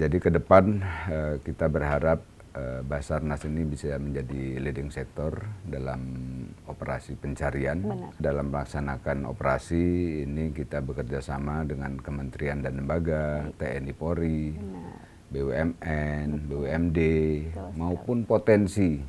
Jadi ke depan kita berharap Basarnas ini bisa menjadi leading sector dalam operasi pencarian. Benar. Dalam melaksanakan operasi ini kita bekerja sama dengan kementerian dan lembaga, TNI Polri, BUMN, BUMD, maupun potensi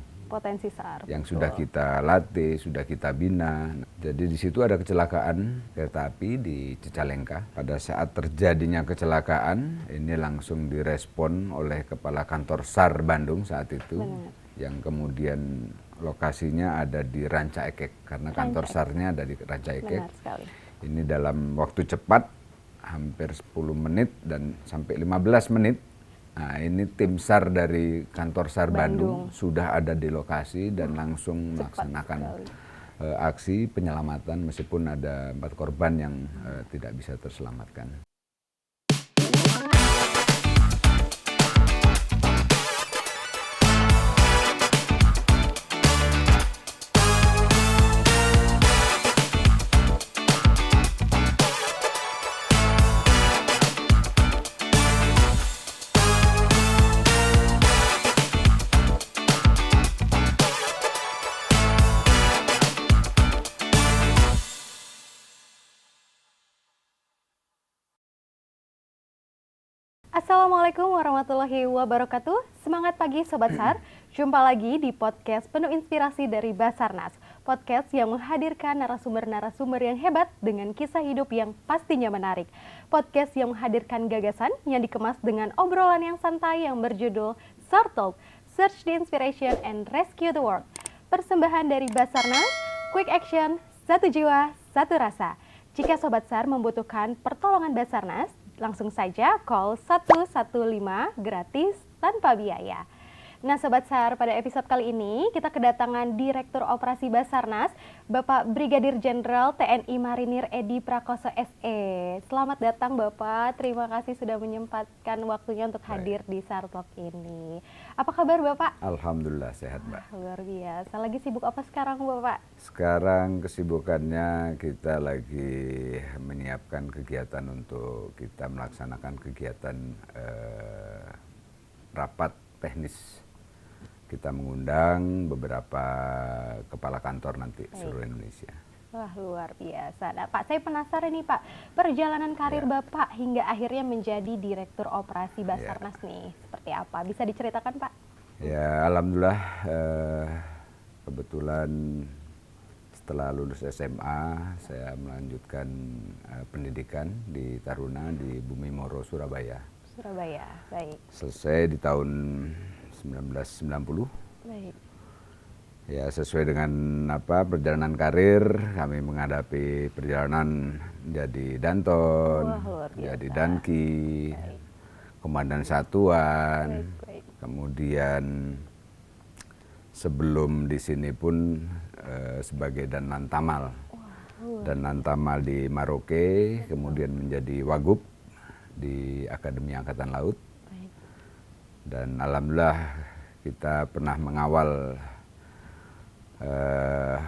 SAR. yang sudah kita latih, sudah kita bina. Jadi di situ ada kecelakaan kereta api di Cicalengka. Pada saat terjadinya kecelakaan, ini langsung direspon oleh Kepala Kantor SAR Bandung saat itu. Benar. Yang kemudian lokasinya ada di Ranca Ekek, karena kantor SAR-nya ada di Ranca Ekek. Benar sekali. Ini dalam waktu cepat, hampir 10 menit dan sampai 15 menit. Nah, ini tim SAR dari kantor SAR Bandung sudah ada di lokasi dan langsung melaksanakan aksi penyelamatan meskipun ada 4 korban yang tidak bisa terselamatkan. Assalamualaikum warahmatullahi wabarakatuh. Semangat pagi Sobat SAR. Jumpa lagi di podcast penuh inspirasi dari Basarnas. Podcast yang menghadirkan narasumber-narasumber yang hebat dengan kisah hidup yang pastinya menarik. Podcast yang menghadirkan gagasan yang dikemas dengan obrolan yang santai yang berjudul SAR Talk, Search the Inspiration and Rescue the World. Persembahan dari Basarnas, Quick Action, satu jiwa, satu rasa. Jika Sobat SAR membutuhkan pertolongan Basarnas, langsung saja call 115 gratis tanpa biaya. Nah Sobat SAR, pada episode kali ini kita kedatangan Direktur Operasi Basarnas, Bapak Brigadir Jenderal TNI Marinir Edi Prakoso SE. Selamat datang Bapak, terima kasih sudah menyempatkan waktunya untuk hadir di SAR Talk ini. Apa kabar Bapak? Alhamdulillah sehat Mbak. Luar biasa, lagi sibuk apa sekarang Bapak? Sekarang kesibukannya kita lagi menyiapkan kegiatan untuk kita melaksanakan kegiatan rapat teknis. Kita mengundang beberapa kepala kantor nanti seluruh Indonesia. Wah luar biasa. Nah, Pak, saya penasaran nih Pak, perjalanan karir Bapak hingga akhirnya menjadi Direktur Operasi Basarnas nih, seperti apa? Bisa diceritakan Pak? Ya Alhamdulillah, kebetulan setelah lulus SMA, saya melanjutkan pendidikan di Taruna di Bumi Moro, Surabaya. Surabaya, baik. Selesai di tahun 1990. Baik. Ya sesuai dengan perjalanan karir, kami menghadapi perjalanan menjadi Danton, menjadi Danki, Komandan Satuan, kemudian sebelum di sini pun sebagai Danlan Tamal. Danlan Tamal di Maroke, kemudian menjadi Wagub di Akademi Angkatan Laut. Dan alhamdulillah kita pernah mengawal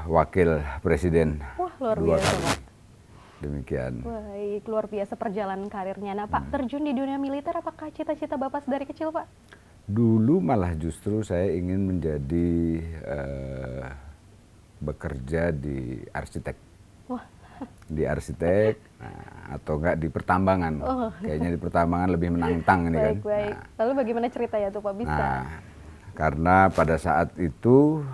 wakil presiden. Wah, luar 2 biasa, kali. Pak. Demikian. Baik, luar biasa perjalanan karirnya. Nah Pak, terjun di dunia militer apakah cita-cita Bapak dari kecil Pak? Dulu malah justru saya ingin menjadi bekerja di arsitek. Wah. Di arsitek, atau enggak di pertambangan. Kayaknya di pertambangan lebih menantang ini kan. Baik. Lalu bagaimana ceritanya tuh Pak, bisa? Nah, karena pada saat itu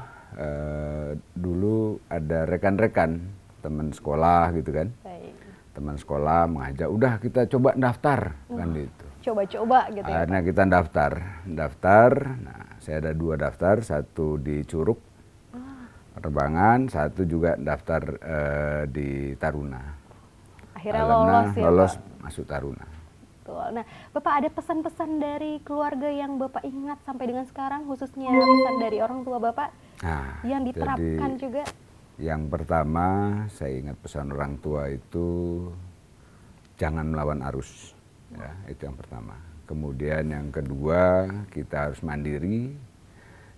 dulu ada rekan-rekan teman sekolah gitu kan. Baik. Teman sekolah mengajak, udah kita coba daftar kan gitu. Coba-coba gitu ya. Akhirnya kita daftar. Nah, saya ada 2 daftar, satu di Curug penerbangan, satu juga daftar di Taruna. Akhirnya lolos ya lolos Pak? Masuk Taruna. Betul. Nah, Bapak ada pesan-pesan dari keluarga yang Bapak ingat sampai dengan sekarang, khususnya pesan dari orang tua Bapak yang diterapkan jadi, juga? Yang pertama, saya ingat pesan orang tua itu jangan melawan arus. Ya, itu yang pertama. Kemudian yang kedua, kita harus mandiri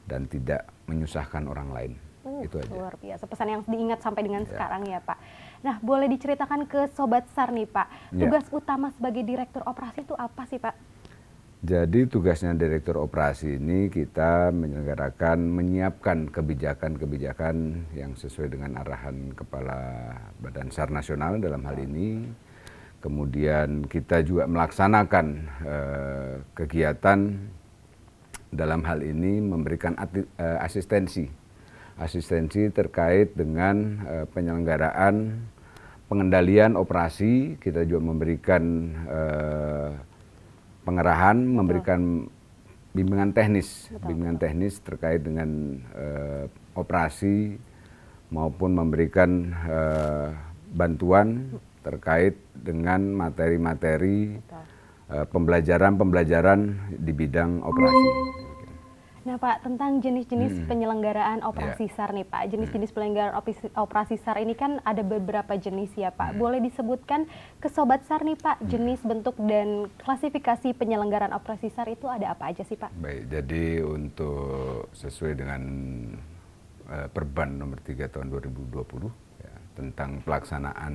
dan tidak menyusahkan orang lain. Itu aja. Luar biasa, pesan yang diingat sampai dengan sekarang ya Pak. Nah, boleh diceritakan ke Sobat SAR nih Pak, tugas utama sebagai Direktur Operasi itu apa sih Pak? Jadi tugasnya Direktur Operasi ini kita menyiapkan kebijakan-kebijakan yang sesuai dengan arahan Kepala Badan SAR Nasional dalam hal ini. Kemudian kita juga melaksanakan kegiatan dalam hal ini memberikan asistensi terkait dengan penyelenggaraan pengendalian operasi. Kita juga memberikan pengerahan, memberikan bimbingan teknis terkait dengan operasi maupun memberikan bantuan terkait dengan materi-materi pembelajaran di bidang operasi. Nah Pak, tentang jenis-jenis penyelenggaraan operasi SAR nih Pak, jenis-jenis penyelenggaraan operasi SAR ini kan ada beberapa jenis ya Pak. Boleh disebutkan ke Sobat SAR nih Pak, jenis, bentuk, dan klasifikasi penyelenggaraan operasi SAR itu ada apa aja sih Pak? Baik, jadi untuk sesuai dengan Perban nomor 3 tahun 2020 ya, tentang pelaksanaan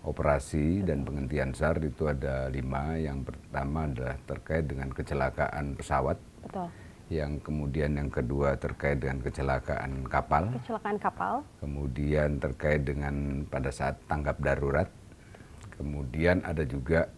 operasi dan penghentian SAR itu ada 5. Yang pertama adalah terkait dengan kecelakaan pesawat. Betul. Yang kemudian yang kedua terkait dengan kecelakaan kapal. Kecelakaan kapal. Kemudian terkait dengan pada saat tanggap darurat. Kemudian ada juga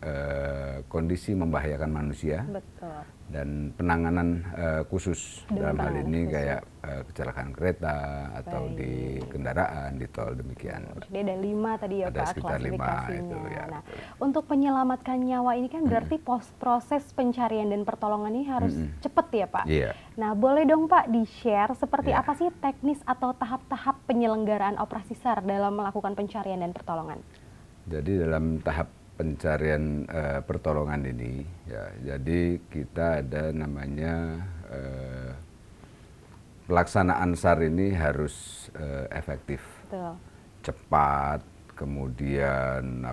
kondisi membahayakan manusia. Betul. Dan penanganan khusus dalam hal ini khusus. kayak kecelakaan kereta atau di kendaraan di tol, demikian. Jadi ada 5 tadi ya ada Pak sekitar 5 klasifikasinya. itu ya. Nah, untuk menyelamatkan nyawa ini kan berarti proses pencarian dan pertolongan ini harus cepat ya Pak. Iya. Nah, boleh dong Pak di-share seperti Iya. apa sih teknis atau tahap-tahap penyelenggaraan operasi SAR dalam melakukan pencarian dan pertolongan? Jadi dalam tahap pencarian pertolongan ini ya, jadi kita ada namanya pelaksanaan SAR ini harus efektif. Betul. Cepat, kemudian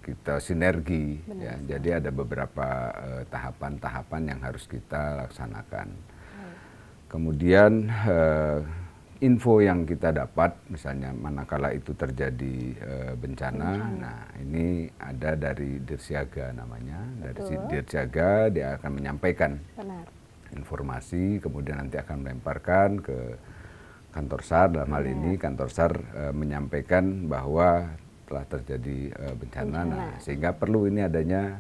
kita sinergi ya. Jadi ada beberapa tahapan-tahapan yang harus kita laksanakan. Kemudian info yang kita dapat, misalnya manakala itu terjadi bencana, nah ini ada dari Dirsiaga namanya, dari si Dirsiaga dia akan menyampaikan informasi, kemudian nanti akan melemparkan ke kantor SAR. Dalam hal ini kantor SAR menyampaikan bahwa telah terjadi bencana. Nah, sehingga perlu ini adanya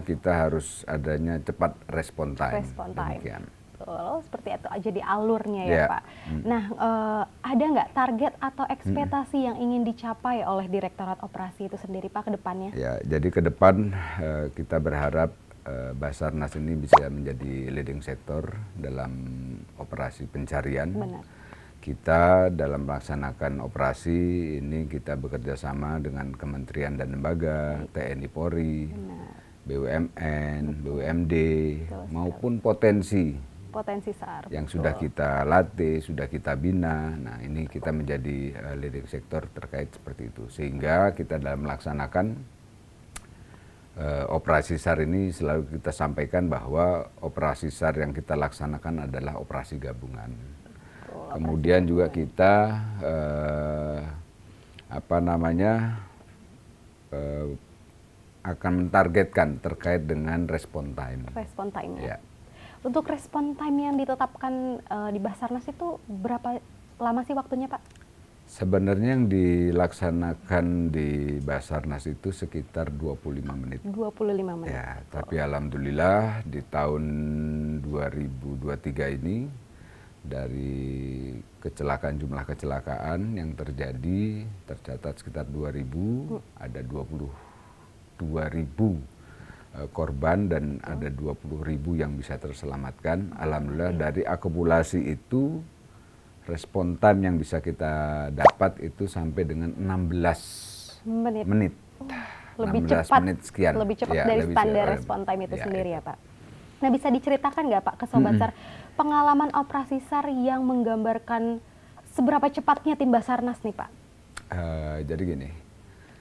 kita harus adanya cepat respon time. Demikian. Seperti itu jadi alurnya ya Pak. Nah, ada nggak target atau ekspektasi yang ingin dicapai oleh Direktorat Operasi itu sendiri Pak ke depannya? Ya, jadi ke depan kita berharap Basarnas ini bisa menjadi leading sector dalam operasi pencarian. Benar. Kita dalam melaksanakan operasi ini kita bekerja sama dengan kementerian dan lembaga, TNI Polri, BUMN, BUMD, maupun potensi SAR yang sudah kita latih, sudah kita bina. Nah, ini kita menjadi leading sector terkait seperti itu. Sehingga kita dalam melaksanakan operasi SAR ini selalu kita sampaikan bahwa operasi SAR yang kita laksanakan adalah operasi gabungan. Kemudian juga kita akan mentargetkan terkait dengan respon time. Respon time ya. Ya. Untuk respon time yang ditetapkan di Basarnas itu berapa lama sih waktunya Pak? Sebenarnya yang dilaksanakan di Basarnas itu sekitar 25 menit. 25 menit. Ya, tapi alhamdulillah di tahun 2023 ini dari jumlah kecelakaan yang terjadi tercatat sekitar 2.000, ada 22.000 korban dan ada 20.000 yang bisa terselamatkan. Alhamdulillah dari akumulasi itu respon time yang bisa kita dapat itu sampai dengan 16 menit. Lebih 16 cepat, menit sekian. Lebih cepat Ya, dari lebih standar cepat. respon time itu Ya, sendiri itu. ya Pak. Nah, bisa diceritakan nggak Pak ke Sobat SAR pengalaman operasi SAR yang menggambarkan seberapa cepatnya tim Basarnas nih Pak? Jadi gini,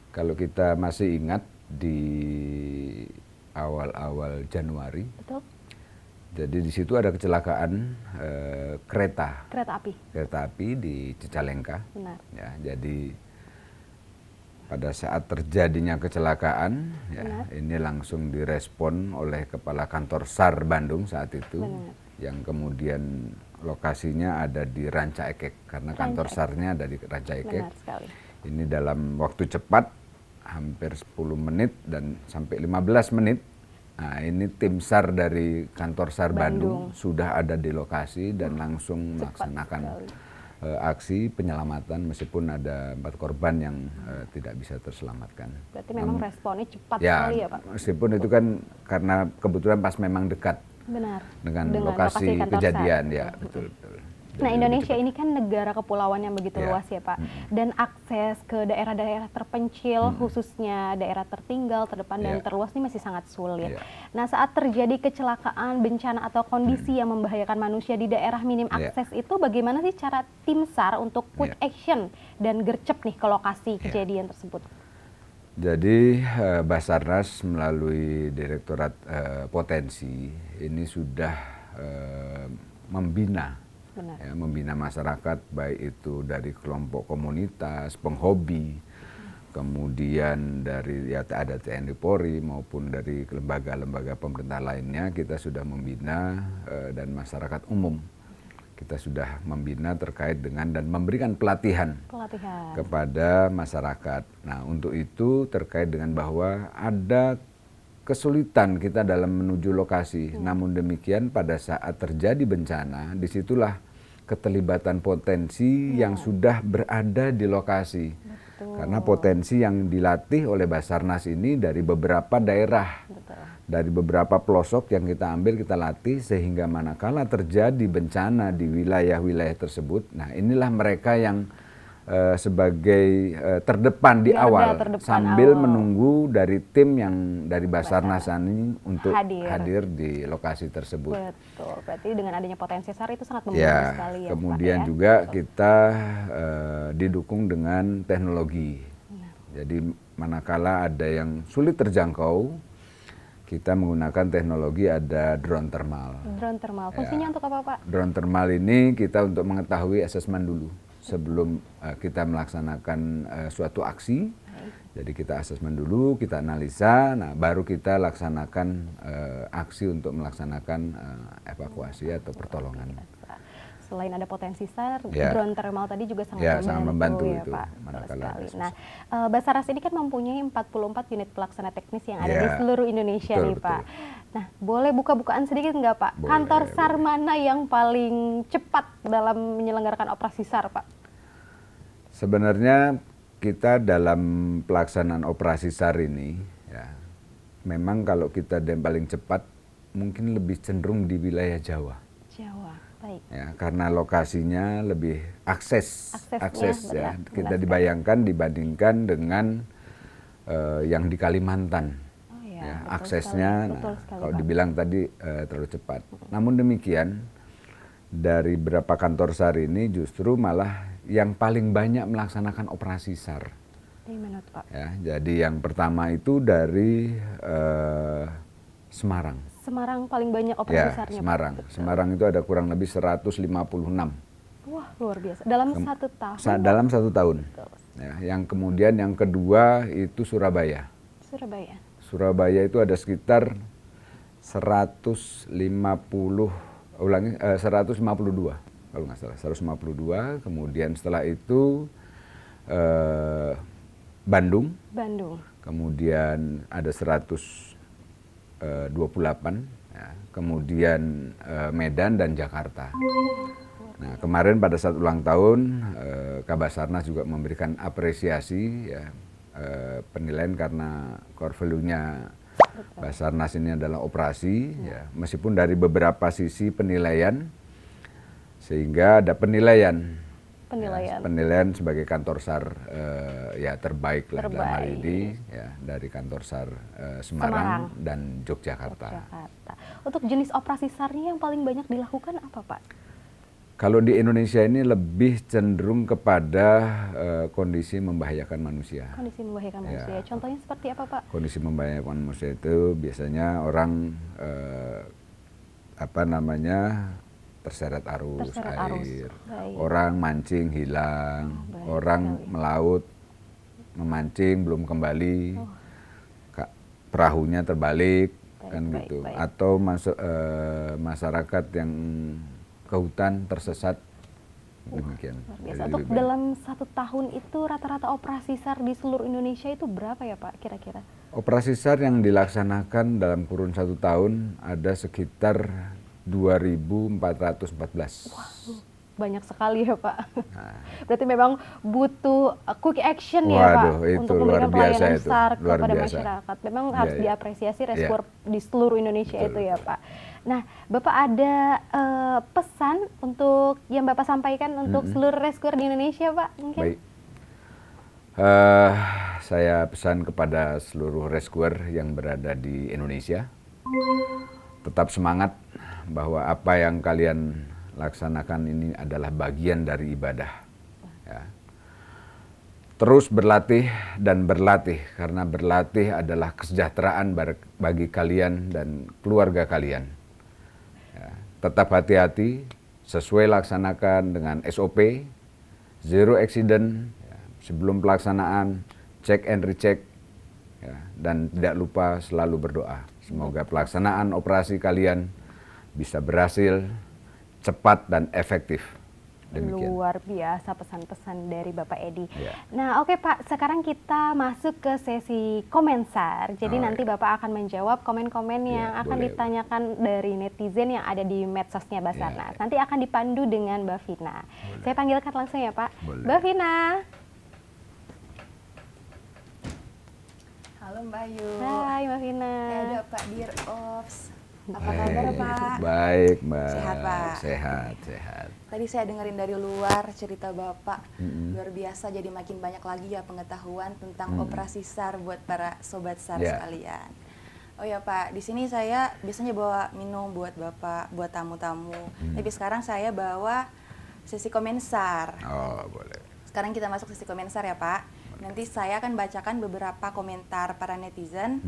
kalau kita masih ingat di awal-awal Januari, Betul. jadi di situ ada kecelakaan kereta Kereta api. api di Cicalengka. Benar. Ya, jadi Pada saat terjadinya kecelakaan, ya, ini langsung direspon oleh Kepala Kantor SAR Bandung saat itu, yang kemudian lokasinya ada di Ranca Ekek, karena kantor SAR-nya ada di Ranca Ekek. Ini dalam waktu cepat, hampir 10 menit dan sampai 15 menit. Nah, ini tim SAR dari kantor SAR Bandung sudah ada di lokasi dan langsung melaksanakan aksi penyelamatan, meskipun ada 4 korban yang tidak bisa terselamatkan. Berarti memang responnya cepat sekali ya Pak? Meskipun itu kan karena kebetulan pas memang dekat dengan lokasi kejadian, ya betul. Nah, Indonesia ini kan negara kepulauan yang begitu luas ya Pak, dan akses ke daerah-daerah terpencil, khususnya daerah tertinggal, terdepan dan terluas ini masih sangat sulit. Nah, saat terjadi kecelakaan, bencana atau kondisi yang membahayakan manusia di daerah minim akses itu, bagaimana sih cara tim SAR untuk quick action dan gercep nih ke lokasi kejadian tersebut? Jadi Basarnas melalui Direktorat Potensi ini sudah membina masyarakat, baik itu dari kelompok komunitas, penghobi, kemudian dari ada TNI Polri maupun dari lembaga-lembaga pemerintah lainnya. Kita sudah membina dan masyarakat umum kita sudah membina terkait dengan dan memberikan pelatihan kepada masyarakat. Nah, untuk itu terkait dengan bahwa ada kesulitan kita dalam menuju lokasi. Namun demikian pada saat terjadi bencana, disitulah keterlibatan potensi yang sudah berada di lokasi. Karena potensi yang dilatih oleh Basarnas ini dari beberapa daerah, dari beberapa pelosok yang kita ambil, kita latih, sehingga manakala terjadi bencana di wilayah-wilayah tersebut, nah inilah mereka yang sebagai terdepan di awal, sambil menunggu dari tim yang dari Basarnas ini untuk hadir di lokasi tersebut. Betul, berarti dengan adanya potensi SAR itu sangat membantu sekali ya. Kemudian Pak, juga kita didukung dengan teknologi. Jadi manakala ada yang sulit terjangkau, kita menggunakan teknologi, ada drone thermal. Drone thermal, fungsinya untuk apa Pak? Drone thermal ini kita untuk mengetahui asesmen dulu sebelum kita melaksanakan suatu aksi. Jadi kita asesmen dulu, kita analisa, nah baru kita laksanakan aksi untuk melaksanakan evakuasi atau pertolongan. Selain ada potensi SAR, drone thermal tadi juga sangat membantu ya itu, Pak. Nah, Basarnas ini kan mempunyai 44 unit pelaksana teknis yang ada di seluruh Indonesia nih Pak. Nah, boleh buka-bukaan sedikit nggak Pak? Kantor SAR mana yang paling cepat dalam menyelenggarakan operasi SAR Pak? Sebenarnya kita dalam pelaksanaan operasi SAR ini, ya, memang kalau kita yang paling cepat mungkin lebih cenderung di wilayah Jawa. Baik. Ya, karena lokasinya lebih akses ya. Kita dibayangkan dibandingkan dengan yang di Kalimantan. Aksesnya, kalau dibilang tadi terlalu cepat. Namun demikian, dari beberapa kantor SAR ini justru malah yang paling banyak melaksanakan operasi SAR. Ya, jadi yang pertama itu dari Semarang. Semarang paling banyak operasi SAR-nya. Semarang itu ada kurang lebih 156. Wah, luar biasa. Dalam 1 tahun? Dalam 1 tahun. Ya, yang kemudian yang kedua itu Surabaya. Surabaya itu ada sekitar 152 kalau nggak salah, 152. Kemudian setelah itu Bandung. Kemudian ada 128, ya. Kemudian Medan dan Jakarta. Nah, kemarin pada saat ulang tahun, Kabasarnas juga memberikan apresiasi, ya, penilaian karena core value-nya Basarnas ini adalah operasi, ya, meskipun dari beberapa sisi penilaian, sehingga ada penilaian sebagai kantor SAR ya terbaik lah dalam hal ini, ya, dari kantor SAR Semarang dan Yogyakarta. Untuk jenis operasi SAR-nya yang paling banyak dilakukan apa Pak? Kalau di Indonesia ini lebih cenderung kepada kondisi membahayakan manusia. Contohnya seperti apa Pak? Kondisi membahayakan manusia itu biasanya orang terseret arus air, orang mancing hilang, orang melaut memancing belum kembali, perahunya terbalik, kan Baik, gitu. baik. Atau masyarakat yang ke hutan tersesat, demikian. Luar biasa. Jadi Untuk lebih banyak. dalam 1 tahun itu rata-rata operasi SAR di seluruh Indonesia itu berapa ya Pak kira-kira? Operasi SAR yang dilaksanakan dalam kurun 1 tahun ada sekitar 2.414. Banyak sekali ya Pak. Berarti memang butuh quick action ya Waduh, Pak itu untuk luar memberikan biasa pelayanan itu, SAR luar kepada biasa. masyarakat. Memang Iya, harus iya. diapresiasi rescue Iya. di seluruh Indonesia Betul, itu ya betul. Pak. Nah, Bapak ada pesan untuk yang Bapak sampaikan untuk seluruh rescuer di Indonesia Pak mungkin? Baik. Saya pesan kepada seluruh rescuer yang berada di Indonesia, tetap semangat bahwa apa yang kalian laksanakan ini adalah bagian dari ibadah. Ya. Terus berlatih dan berlatih, karena berlatih adalah kesejahteraan bagi kalian dan keluarga kalian. Ya. Tetap hati-hati, sesuai laksanakan dengan SOP, zero accident, ya. Sebelum pelaksanaan, cek and recheck, ya. Dan tidak lupa selalu berdoa. Semoga pelaksanaan operasi kalian bisa berhasil, cepat dan efektif. Demikian. Luar biasa pesan-pesan dari Bapak Edi. Ya. Nah, oke Pak, sekarang kita masuk ke sesi komentar. Jadi nanti Bapak akan menjawab komen-komen yang akan boleh. ditanyakan dari netizen yang ada di medsosnya Basarnas. Nanti akan dipandu dengan Mbak Vina. Saya panggilkan langsung ya Pak. Boleh. Mbak Vina. Halo Mbak Ayu. Hai Mbak Vina. Ada Pak Dirops. Apa kabar Pak? Baik, Mbak. Sehat, Pak? Sehat, sehat. Tadi saya dengerin dari luar cerita Bapak. Luar biasa, jadi makin banyak lagi ya pengetahuan tentang operasi SAR buat para sobat SAR Ya. sekalian. Oh ya Pak, di sini saya biasanya bawa minum buat Bapak, buat tamu-tamu. Tapi sekarang saya bawa sesi komentar. Oh, boleh. Sekarang kita masuk sesi komentar ya Pak. Nanti saya akan bacakan beberapa komentar para netizen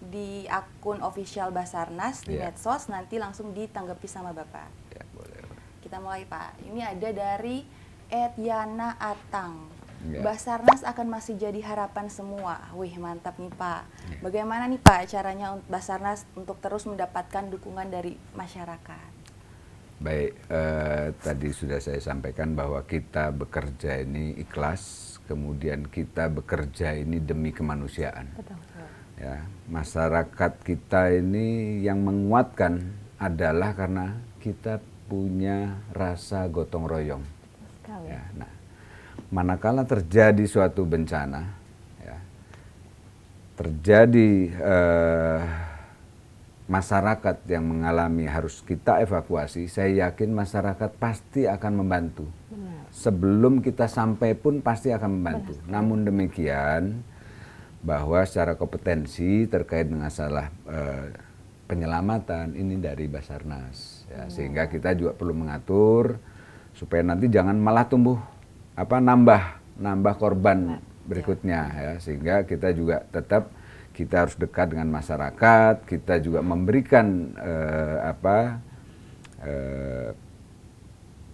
di akun official Basarnas di Iya. medsos. Nanti langsung ditanggapi sama Bapak. Ya, boleh. Kita mulai Pak. Ini ada dari Yana Atang. Iya. Basarnas akan masih jadi harapan semua. Wih mantap nih Pak. Bagaimana nih Pak caranya Basarnas untuk terus mendapatkan dukungan dari masyarakat? Baik, tadi sudah saya sampaikan bahwa kita bekerja ini ikhlas, kemudian kita bekerja ini demi kemanusiaan. Betul. Ya, masyarakat kita ini yang menguatkan adalah karena kita punya rasa gotong royong. Sekali. Ya, nah, manakala terjadi suatu bencana, ya, terjadi masyarakat yang mengalami harus kita evakuasi, saya yakin masyarakat pasti akan membantu. Benar. Sebelum kita sampai pun pasti akan membantu. Namun demikian, bahwa secara kompetensi terkait dengan masalah penyelamatan ini dari Basarnas, ya, sehingga kita juga perlu mengatur supaya nanti jangan malah nambah korban berikutnya, ya, sehingga kita juga tetap kita harus dekat dengan masyarakat, kita juga memberikan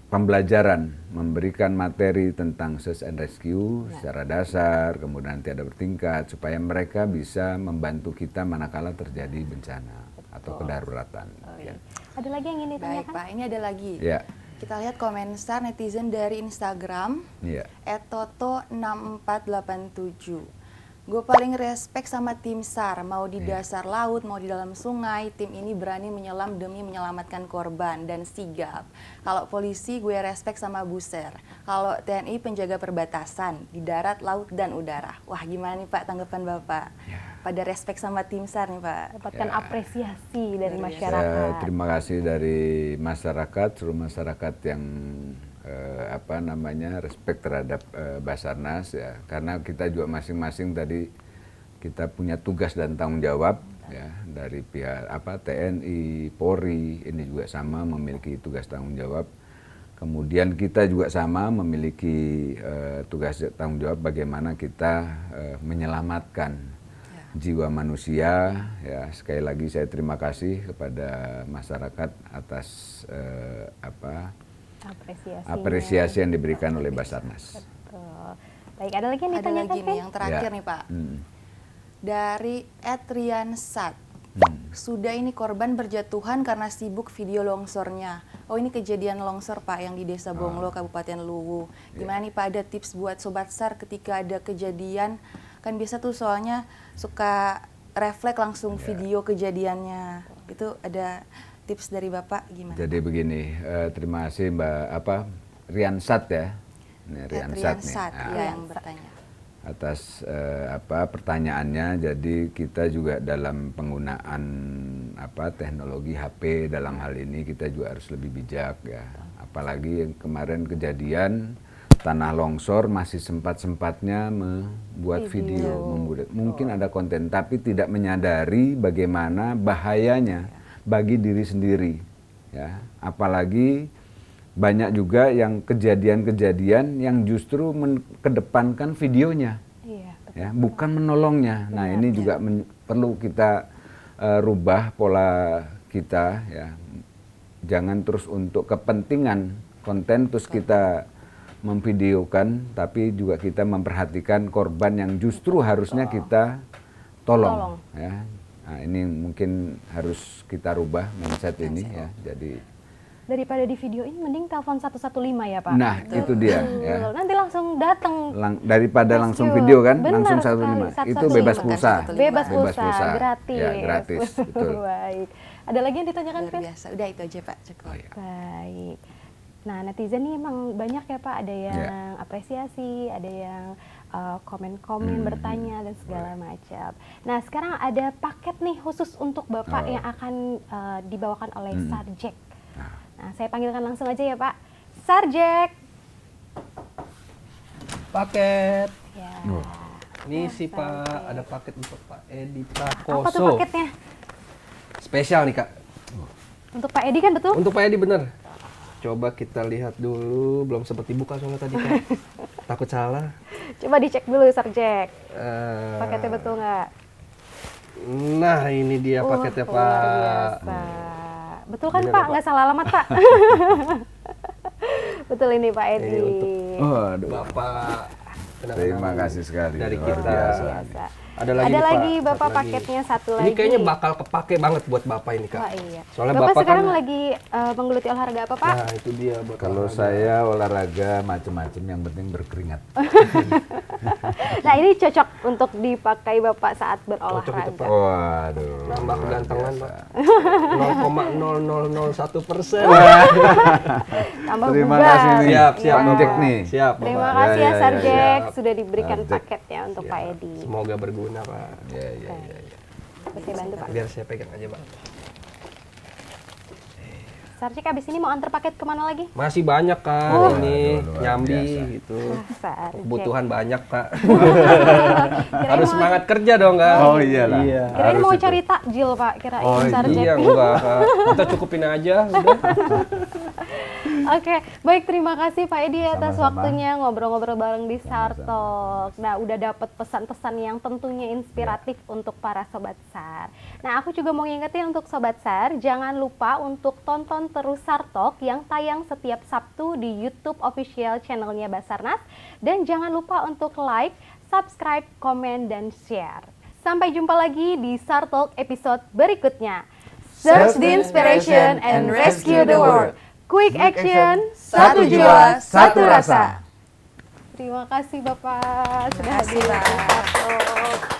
pembelajaran, memberikan materi tentang search and rescue secara dasar, kemudian nanti ada bertingkat, supaya mereka bisa membantu kita manakala terjadi bencana atau kedaruratan. Ya. Ada lagi yang ingin Baik ditanyakan? Pak, ini ada lagi. Ya. Kita lihat komentar netizen dari Instagram. Iya. @toto6487. Gue paling respect sama tim SAR, mau di dasar laut, mau di dalam sungai, tim ini berani menyelam demi menyelamatkan korban dan sigap. Kalau polisi gue respect sama Buser, kalau TNI penjaga perbatasan di darat, laut, dan udara. Wah gimana nih Pak tanggapan Bapak? Pada respect sama tim SAR nih Pak. Dapatkan apresiasi dari Luar biasa. masyarakat. Terima kasih dari masyarakat, seluruh masyarakat yang respect terhadap Basarnas, ya, karena kita juga masing-masing tadi kita punya tugas dan tanggung jawab, ya, dari pihak TNI, Polri ini juga sama memiliki tugas tanggung jawab. Kemudian kita juga sama memiliki tugas tanggung jawab bagaimana kita menyelamatkan jiwa manusia, ya. Sekali lagi saya terima kasih kepada masyarakat atas apresiasi yang diberikan oleh Basarnas. Betul. Baik, ada lagi yang Ada ditanyakan, lagi nih Vin? yang terakhir Ya. nih Pak. Hmm. Dari @riansat. Sudah ini korban berjatuhan karena sibuk video longsornya. Oh ini kejadian longsor Pak yang di Desa Bonglo, Kabupaten Luwu. Gimana nih Pak, ada tips buat Sobat SAR ketika ada kejadian? Kan biasa tuh soalnya suka refleks langsung video kejadiannya. Itu ada tips dari Bapak gimana? Jadi begini, terima kasih Mbak Riansat ya. Ini Riansat nih. Riansat, Nah, ya, yang bertanya. atas pertanyaannya. Jadi kita juga dalam penggunaan teknologi HP dalam hal ini kita juga harus lebih bijak ya. Apalagi yang kemarin kejadian tanah longsor masih sempat-sempatnya membuat video, mungkin ada konten tapi tidak menyadari bagaimana bahayanya bagi diri sendiri ya. Apalagi banyak juga yang kejadian-kejadian yang justru mengedepankan videonya, ya, bukan menolongnya. Nah ini juga perlu kita rubah pola kita, ya. Jangan terus untuk kepentingan konten terus kita memvideokan, tapi juga kita memperhatikan korban yang justru harusnya kita tolong. Ya. Nah ini mungkin harus kita rubah mindset ini ya. Jadi daripada di video ini mending telepon 115 ya Pak. Nah itu dia ya. Nanti langsung datang. Daripada Rescue. langsung video kan, Benar langsung sekali, 115. Itu bebas 115. pulsa. Bebas pulsa, gratis. Ya, gratis, betul. Baik. Ada lagi yang ditanyakan, Luar Vin? biasa. Udah itu aja Pak, cukup. Oh, iya. Baik. Nah, netizen nih emang banyak ya Pak, ada yang apresiasi, ada yang komen-komen, bertanya dan segala macam. Nah, sekarang ada paket nih khusus untuk Bapak yang akan dibawakan oleh Sarjek. Nah, saya panggilkan langsung aja ya Pak. Sarjek. Paket. Ya. Ini sih Pak, ada paket untuk Pak Edi Prakoso. Apa tuh paketnya? Spesial nih Kak. Untuk Pak Edi kan betul? Untuk Pak Edi bener. Coba kita lihat dulu, belum sempat dibuka soalnya tadi Kak. Takut salah. Coba dicek dulu Sarjek. Eh, Paketnya betul nggak? Nah ini dia paketnya Luar Pak. biasa. Betul kan Bener, Pak? Pak. Nggak salah alamat Pak? Betul ini Pak Edi. Ini untuk Waduh. Bapak. Terima kasih sekali. Dari luar kita. biasa. Biasa. Ada lagi, Ada nih, lagi Pak. Bapak Satu lagi. paketnya satu Ini lagi. kayaknya bakal kepake banget buat Bapak ini Kak. Wah iya. Soalnya Bapak Bapak sekarang kan, lagi menggeluti olahraga apa Pak? Nah itu dia buat Kalau olahraga. saya olahraga macam-macam, yang penting berkeringat. Nah ini cocok untuk dipakai Bapak saat Cocok itu berolahraga. Pak. Waduh. Tambah luar kegantengan biasa. Pak. 0,0001%. Tambah Terima bugar. kasih nih. Siap, siap Ya. Sarjek Bapak. nih. Siap Bapak. Terima kasih ya Ya, Sarjek Siap. sudah diberikan Sarjek. paketnya untuk Pak Edi. Semoga berguna Pak. Ya, ya, Baik. ya. Saya bantu Pak. Biar saya pegang aja Pak. Sarjek abis ini mau antar paket kemana lagi? Masih banyak Kak Oh. ini Aduh, luar nyambi biasa. gitu. Sarjek. Kebutuhan banyak Kak. Kirain Harus mau- semangat kerja dong Kak. Oh, iyalah. Iya. Kirain Harus mau itu. cari takjil Pak, kirain Oh, Sarjek. Iya enggak Kak. Kita cukupin aja udah. Oke, baik terima kasih Pak Edi atas Sama-sama. waktunya ngobrol-ngobrol bareng di SAR Sama-sama. Talk. Nah, udah dapat pesan-pesan yang tentunya inspiratif untuk para Sobat SAR. Nah, aku juga mau ngingetin untuk Sobat SAR, jangan lupa untuk tonton terus SAR Talk yang tayang setiap Sabtu di YouTube official channelnya Basarnas. Dan jangan lupa untuk like, subscribe, komen, dan share. Sampai jumpa lagi di SAR Talk episode berikutnya. Search the inspiration and rescue the world. Quick action, satu jiwa, satu rasa. Terima kasih Bapak sudah Terima kasih, hadir di Pak. SAR Talk.